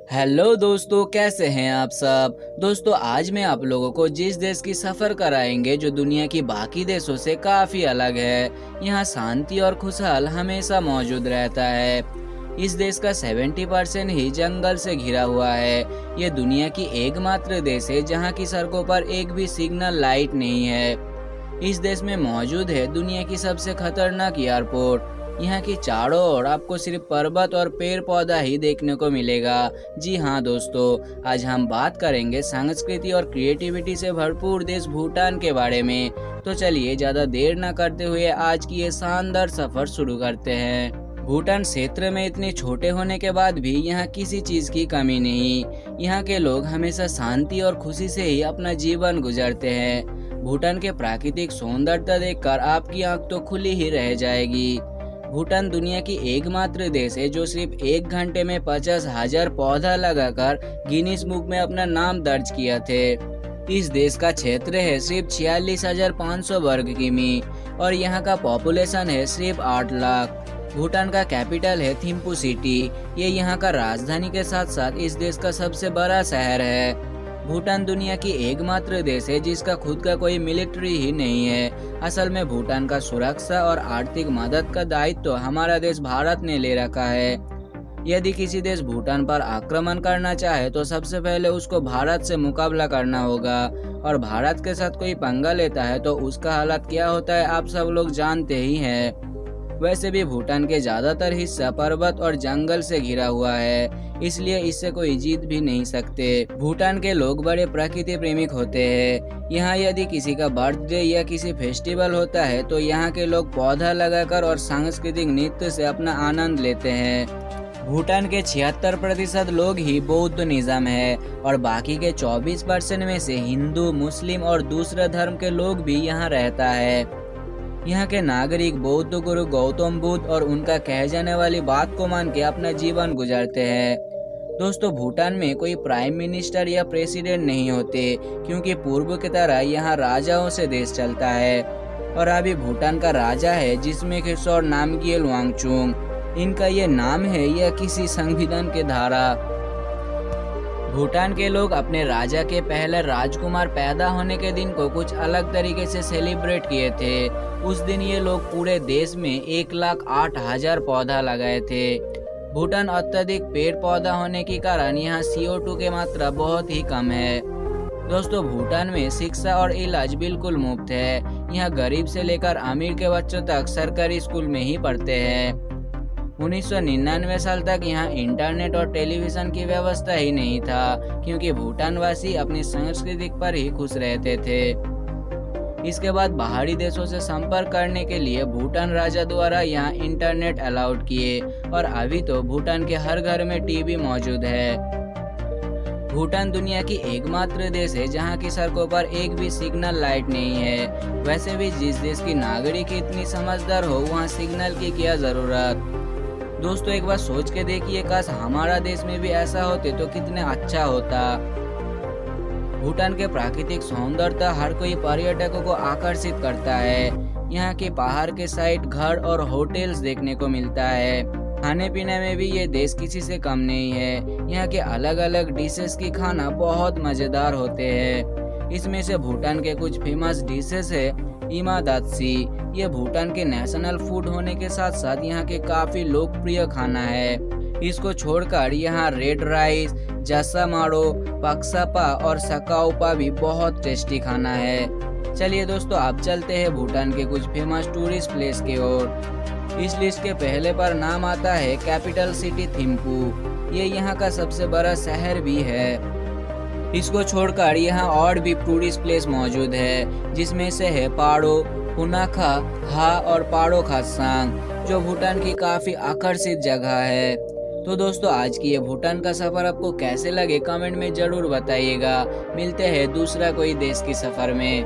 Hello दोस्तों, कैसे हैं आप सब। दोस्तों, आज मैं आप लोगों को जिस देश की सफ़र कराएंगे जो दुनिया की बाकी देशों से काफ़ी अलग है। यहाँ शांति और खुशहाल हमेशा मौजूद रहता है। इस देश का 70% ही जंगल से घिरा हुआ है। ये दुनिया की एकमात्र देश है जहाँ की सड़कों पर एक भी सिग्नल लाइट नहीं है। इस देश में मौजूद है दुनिया की सबसे खतरनाक एयरपोर्ट। यहाँ की चारों ओर आपको सिर्फ पर्वत और पेड़ पौधा ही देखने को मिलेगा। जी हाँ दोस्तों, आज हम बात करेंगे संस्कृति और क्रिएटिविटी से भरपूर देश भूटान के बारे में। तो चलिए ज़्यादा देर न करते हुए आज की ये शानदार सफर शुरू करते हैं। भूटान क्षेत्र में इतने छोटे होने के बाद भी यहाँ किसी चीज की कमी नहीं। यहाँ के लोग हमेशा शांति और खुशी से ही अपना जीवन गुजारते हैं। भूटान के प्राकृतिक सौंदर्यता देखकर आपकी आंख तो खुली ही रह जाएगी। भूटान दुनिया की एकमात्र देश है जो सिर्फ 1 घंटे में 50,000 पौधा लगाकर गिनीज बुक में अपना नाम दर्ज किया थे। इस देश का क्षेत्र है सिर्फ 46,500 वर्ग किमी और यहाँ का पॉपुलेशन है सिर्फ 8 लाख। भूटान का कैपिटल है थिम्पू सिटी। ये यहाँ का राजधानी के साथ साथ इस देश का सबसे बड़ा शहर है। भूटान दुनिया की एकमात्र देश है जिसका खुद का कोई मिलिट्री ही नहीं है। असल में भूटान का सुरक्षा और आर्थिक मदद का दायित्व तो हमारा देश भारत ने ले रखा है। यदि किसी देश भूटान पर आक्रमण करना चाहे तो सबसे पहले उसको भारत से मुकाबला करना होगा, और भारत के साथ कोई पंगा लेता है तो उसका हालत क्या होता है आप सब लोग जानते ही हैं। वैसे भी भूटान के ज्यादातर हिस्सा पर्वत और जंगल से घिरा हुआ है, इसलिए इससे कोई जीत भी नहीं सकते। भूटान के लोग बड़े प्रकृति प्रेमिक होते हैं। यहाँ यदि किसी का बर्थडे या किसी फेस्टिवल होता है तो यहाँ के लोग पौधा लगाकर और सांस्कृतिक नृत्य से अपना आनंद लेते हैं। भूटान के 76% लोग ही बौद्ध निज़ाम है और बाकी के 24% में से हिंदू, मुस्लिम और दूसरे धर्म के लोग भी यहाँ रहता है। यहाँ के नागरिक बौद्ध गुरु गौतम बुद्ध और उनका कह जाने वाली बात को मान के अपना जीवन गुजारते हैं। दोस्तों, भूटान में कोई प्राइम मिनिस्टर या प्रेसिडेंट नहीं होते क्योंकि पूर्व की तरह यहाँ राजाओं से देश चलता है। और अभी भूटान का राजा है जिसमें किशोर नामग्येल वांगचुक। इनका ये नाम है या किसी संविधान के धारा। भूटान के लोग अपने राजा के पहले राजकुमार पैदा होने के दिन को कुछ अलग तरीके से सेलिब्रेट किए थे। उस दिन ये लोग पूरे देश में 1,08,000 पौधा लगाए थे। भूटान अत्यधिक पेड़ पौधा होने के कारण यहाँ CO2 की मात्रा बहुत ही कम है। दोस्तों, भूटान में शिक्षा और इलाज बिल्कुल मुफ्त है। यहाँ गरीब से लेकर अमीर के बच्चों तक सरकारी स्कूल में ही पढ़ते हैं। 1999 साल तक यहाँ इंटरनेट और टेलीविजन की व्यवस्था ही नहीं था क्योंकि भूटानवासी अपनी संस्कृति पर ही खुश रहते थे। इसके बाद बाहरी देशों से संपर्क करने के लिए भूटान राजा द्वारा यहाँ इंटरनेट अलाउड किए और अभी तो भूटान के हर घर में टीवी मौजूद है। भूटान दुनिया की एकमात्र देश है जहाँ की सड़कों पर एक भी सिग्नल लाइट नहीं है। वैसे भी जिस देश की नागरिक इतनी समझदार हो वहाँ सिग्नल की क्या जरूरत। दोस्तों, एक बार सोच के देखिए, काश हमारा देश में भी ऐसा होते तो कितना अच्छा होता। भूटान के प्राकृतिक सौंदर्यता हर कोई पर्यटकों को आकर्षित करता है। यहाँ के पहाड़ के साइड घर और होटल्स देखने को मिलता है। खाने पीने में भी ये देश किसी से कम नहीं है। यहाँ के अलग अलग डिशेस की खाना बहुत मजेदार होते हैं। इसमें से भूटान के कुछ फेमस डिशेस है इमादात्सी। ये भूटान के नेशनल फूड होने के साथ साथ यहाँ के काफी लोकप्रिय खाना है। इसको छोड़कर यहाँ रेड राइस, जसामारो, पक्सापा और सकाउपा भी बहुत टेस्टी खाना है। चलिए दोस्तों, आप चलते हैं भूटान के कुछ फेमस टूरिस्ट प्लेस की ओर। इस लिस्ट के पहले पर नाम आता है कैपिटल सिटी थिम्पू। ये यहाँ का सबसे बड़ा शहर भी है। इसको छोड़कर यहाँ और भी टूरिस्ट प्लेस मौजूद है जिसमें से है पारो, पुनाखा, हा और पारो खासांग, जो भूटान की काफी आकर्षित जगह है। तो दोस्तों, आज की ये भूटान का सफर आपको कैसे लगे कमेंट में जरूर बताइएगा। मिलते हैं दूसरा कोई देश की सफर में।